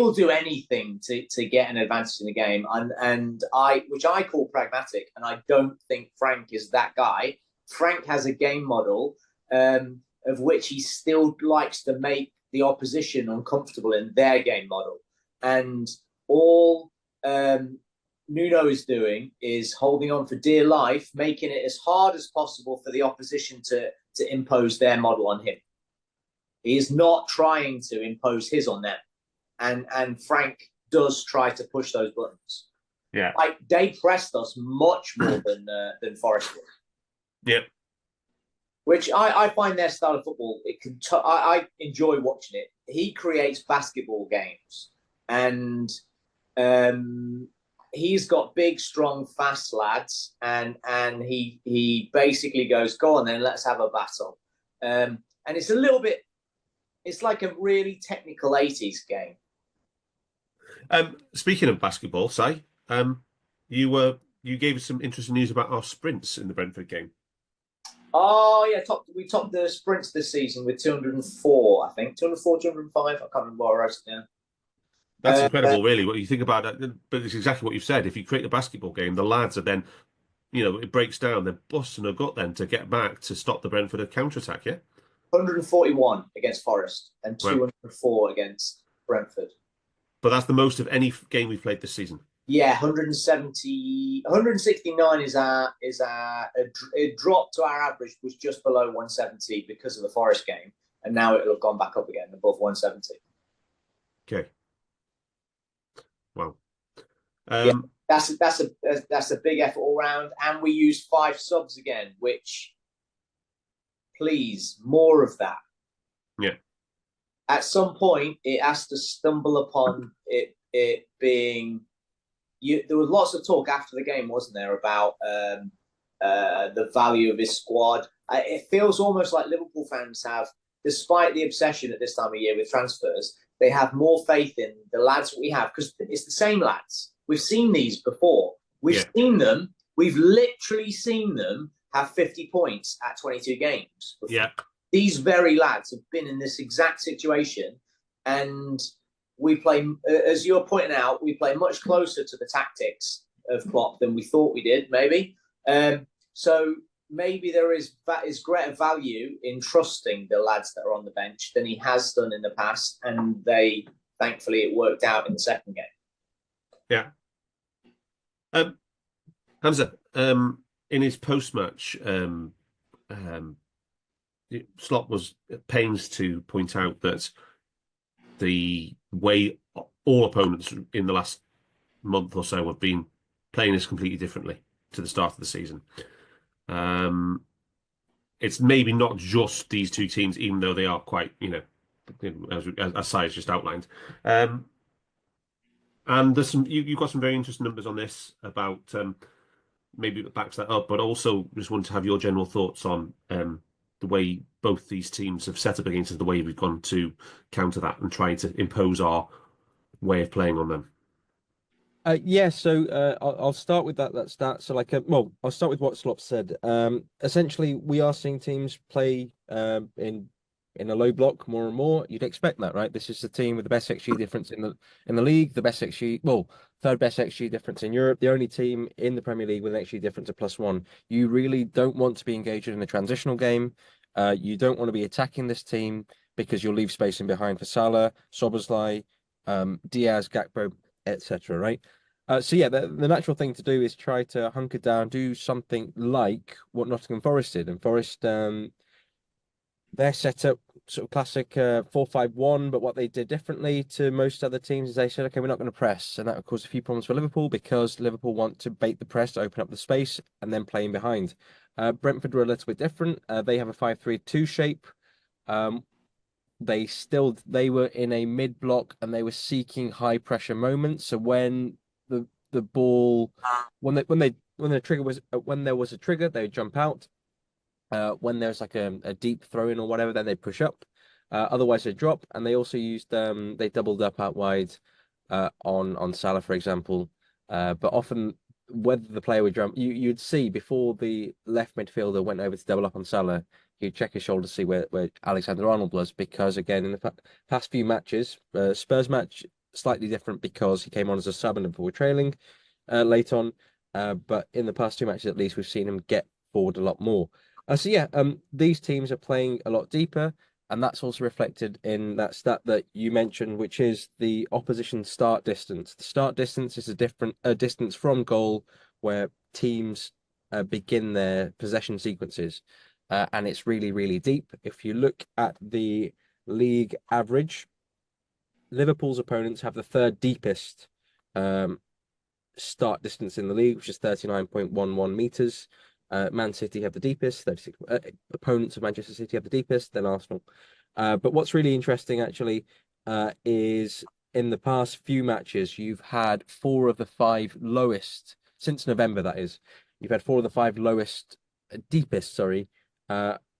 will do anything to get an advantage in the game, which I call pragmatic, and I don't think Frank is that guy. Frank has a game model of which he still likes to make the opposition uncomfortable in their game model, and all Nuno is doing is holding on for dear life, making it as hard as possible for the opposition to impose their model on him. He is not trying to impose his on them. And Frank does try to push those buttons. Yeah. Like, they pressed us much more than Forest did. Yep. Which I find their style of football, I enjoy watching it. He creates basketball games. And he's got big, strong, fast lads, and he basically goes, go on then, let's have a battle. And it's a little bit, it's like a really technical 80s game. Speaking of basketball, you gave us some interesting news about our sprints in the Brentford game. Oh, yeah, we topped the sprints this season with 204, I think. 204, 205, I can't remember what I wrote it down. That's incredible, really, what you think about it. But it's exactly what you've said. If you create a basketball game, the lads are then, it breaks down. They're busting a gut then to get back to stop the Brentford counter-attack, yeah? 141 against Forest and 204 against Brentford. But that's the most of any game we've played this season. Yeah, 169 is our it dropped to our average, was just below 170 because of the Forest game, and now it'll have gone back up again above 170. Okay. Wow. Yeah, that's a big effort all round, and we used 5 subs again, which, please, more of that. Yeah. At some point, it has to stumble upon it being. There was lots of talk after the game, wasn't there, about the value of his squad. It feels almost like Liverpool fans have, despite the obsession at this time of year with transfers, they have more faith in the lads we have, because it's the same lads. We've seen these before. We've seen them. We've literally seen them have 50 points at 22 games before. Yeah. These very lads have been in this exact situation, and we play, as you're pointing out, we play much closer to the tactics of Klopp than we thought we did, maybe. So maybe there is greater value in trusting the lads that are on the bench than he has done in the past, and thankfully, it worked out in the second game. Yeah. Hamzah, in his post-match, Slot was at pains to point out that the way all opponents in the last month or so have been playing is completely differently to the start of the season. It's maybe not just these two teams, even though they are quite, as Si's just outlined. And there's you've got some very interesting numbers on this about maybe it backs that up, but also just want to have your general thoughts on the way both these teams have set up against the way we've gone to counter that and trying to impose our way of playing on them. So I'll start with that stat. So I'll start with what Slop said. Essentially, we are seeing teams play in a low block more and more. You'd expect that, right? This is the team with the best XG difference in the league, the best XG, third best XG difference in Europe, the only team in the Premier League with an XG difference of +1. You really don't want to be engaged in a transitional game. You don't want to be attacking this team because you'll leave spacing behind for Salah, Szoboszlai, Diaz, Gakpo, etc. Right? The natural thing to do is try to hunker down, do something like what Nottingham Forest did. And Forest, their setup, sort of classic 4-5-1, but what they did differently to most other teams is they said, okay, we're not going to press. And that would cause a few problems for Liverpool because Liverpool want to bait the press to open up the space and then play in behind. Brentford were a little bit different. They have a 5-3-2 shape. They were in a mid block and they were seeking high pressure moments. So when the ball, when there was a trigger, they would jump out. When there's like a deep throw in or whatever, then they push up. Otherwise they drop. And they also used they doubled up out wide on Salah, for example. But often whether the player would jump, you'd see before the left midfielder went over to double up on Salah, he'd check his shoulder to see where Alexander-Arnold was, because again in the past few matches, Spurs match slightly different because he came on as a sub and Liverpool were trailing late on. But in the past 2 matches, at least, we've seen him get forward a lot more. So yeah, these teams are playing a lot deeper, and that's also reflected in that stat that you mentioned, which is the opposition start distance. The start distance is a different distance from goal where teams begin their possession sequences, and it's really, really deep. If you look at the league average, Liverpool's opponents have the third deepest start distance in the league, which is 39.11 meters. Man City have the deepest. 36 opponents of Manchester City have the deepest, then Arsenal. But what's really interesting, actually, is in the past few matches, you've had 4 of the 5 lowest, since November, that is. You've had 4 of the 5 lowest, deepest,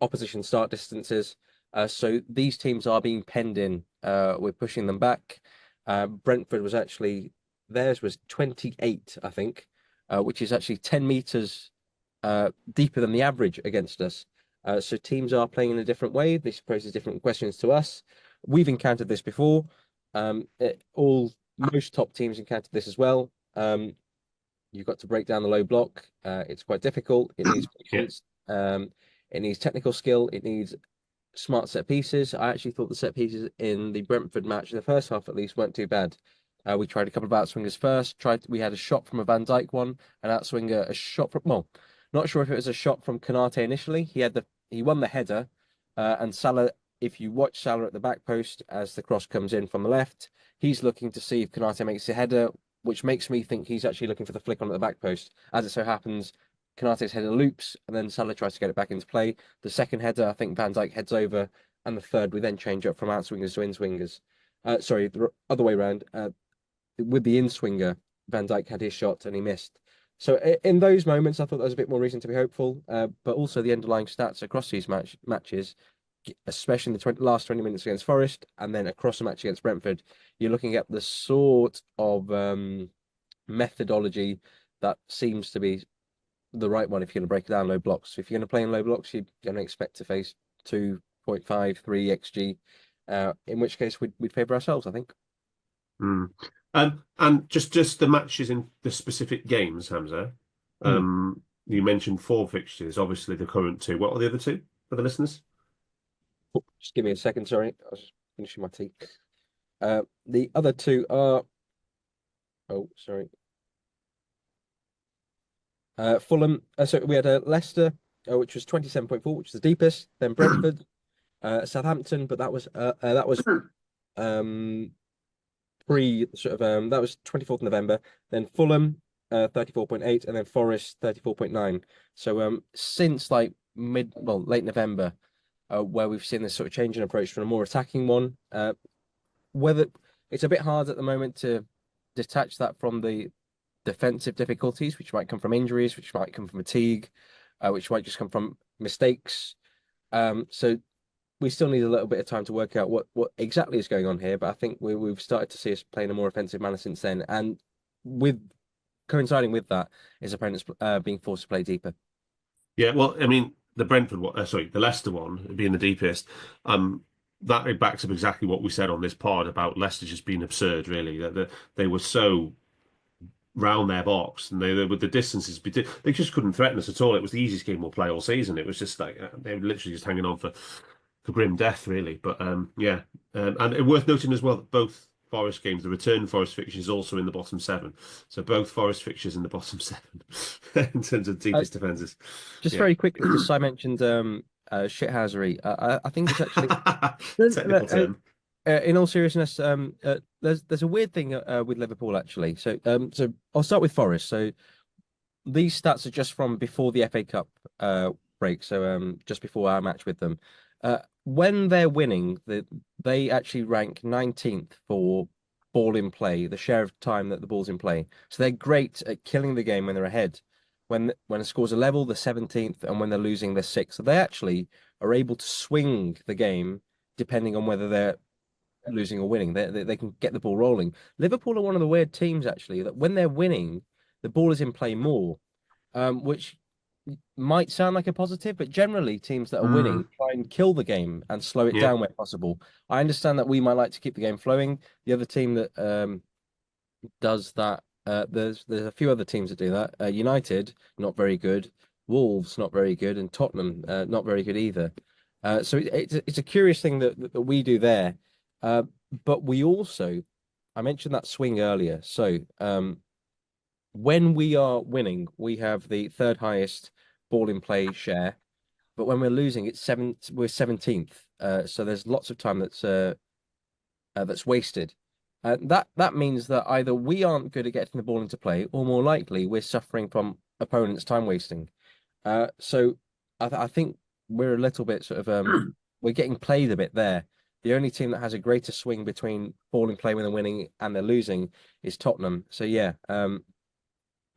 opposition start distances. So these teams are being penned in. We're pushing them back. Brentford was actually, theirs was 28, I think, which is actually 10 meters deeper than the average against us. So teams are playing in a different way. This poses different questions to us. We've encountered this before. Most top teams encountered this as well. You've got to break down the low block. It's quite difficult. It needs patience. It needs technical skill. It needs smart set pieces. I actually thought the set pieces in the Brentford match, in the first half at least, weren't too bad. We tried a couple of outswingers first. We had a shot from a Van Dijk one, an outswinger, a shot from, well, not sure if it was a shot from Konate initially. He won the header, and Salah, if you watch Salah at the back post as the cross comes in from the left, he's looking to see if Konate makes the header, which makes me think he's actually looking for the flick on at the back post. As it so happens, Konate's header loops, and then Salah tries to get it back into play. The second header, I think Van Dijk heads over, and the third, we then change up from outswingers to in-swingers. Sorry, the other way around. With the in-swinger, Van Dijk had his shot and he missed. So in those moments, I thought there was a bit more reason to be hopeful. But also the underlying stats across these matches, especially in the last 20 minutes against Forest, and then across the match against Brentford, you're looking at the sort of methodology that seems to be the right one if you're going to break it down low blocks. If you're going to play in low blocks, you're going to expect to face 2.53 XG, in which case we'd favour ourselves, I think. And just the matches in the specific games, Hamzah. You mentioned 4 fixtures, obviously the current 2. What are the other 2 for the listeners? Just give me a second, sorry. I was just finishing my tea. The other 2 are... Oh, sorry. Fulham. So we had Leicester, which was 27.4, which is the deepest. Then Brentford, Southampton, but that was that was 24th November. Then Fulham, 34.8, and then Forest 34.9. So since like late November, where we've seen this sort of change in approach from a more attacking one. Whether it's a bit hard at the moment to detach that from the defensive difficulties, which might come from injuries, which might come from fatigue, which might just come from mistakes. So we still need a little bit of time to work out what exactly is going on here. But I think we've started to see us play in a more offensive manner since then. And coinciding with that is opponents being forced to play deeper. Yeah, well, I mean, the Leicester one being the deepest, that backs up exactly what we said on this pod about Leicester just being absurd, really. That they were so round their box, and they with the distances, they just couldn't threaten us at all. It was the easiest game we'll play all season. It was just like they were literally just hanging on for grim death, really. But yeah, and worth noting as well that both Forest games, the return Forest fixture is also in the bottom 7. So both Forest fixtures in the bottom 7 in terms of deepest defences. Just very quickly, because I mentioned shithousery. I think it's actually technical term. In all seriousness, there's a weird thing with Liverpool actually. So I'll start with Forest. So these stats are just from before the FA Cup break. So just before our match with them. When they're winning, they actually rank 19th for ball in play, the share of time that the ball's in play. So they're great at killing the game when they're ahead. When the scores are level, they're 17th, and when they're losing, they're 6th. So they actually are able to swing the game depending on whether they're losing or winning. They can get the ball rolling. Liverpool are one of the weird teams, actually, that when they're winning, the ball is in play more, which might sound like a positive, but generally teams that are winning try and kill the game and slow it down where possible. I understand that we might like to keep the game flowing. The other team that does that, there's a few other teams that do that. United, not very good. Wolves, not very good, and Tottenham, not very good either. So it's a curious thing that we do there. But we also, I mentioned that swing earlier. So when we are winning, we have the third highest ball in play share. But when we're losing, we're 17th. So there's lots of time that's wasted. That means that either we aren't good at getting the ball into play, or more likely we're suffering from opponents' time wasting. So I think we're a little bit sort of we're getting played a bit there. The only team that has a greater swing between ball in play when they're winning and they're losing is Tottenham. So yeah,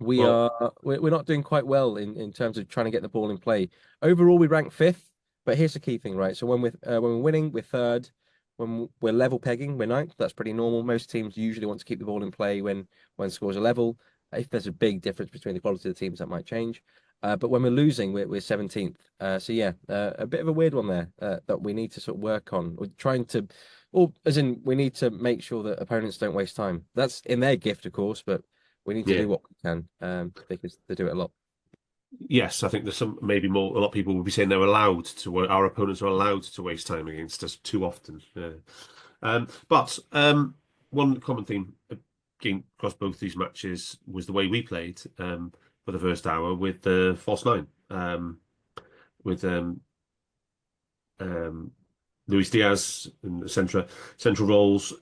we're not doing quite well in terms of trying to get the ball in play. Overall, we rank 5th, but here's the key thing, right? So when we're winning, we're 3rd. When we're level pegging, we're 9th. That's pretty normal. Most teams usually want to keep the ball in play when scores are level. If there's a big difference between the quality of the teams, that might change. But when we're losing, we're 17th. So yeah, a bit of a weird one there that we need to sort of work on. We're trying to, or as in, we need to make sure that opponents don't waste time. That's in their gift, of course, but we need to do what we can because they do it a lot. Yes, I think there's maybe more. A lot of people will be saying our opponents are allowed to waste time against us too often. But one common theme across both these matches was the way we played for the first hour with the false nine, with Luis Diaz in the central roles,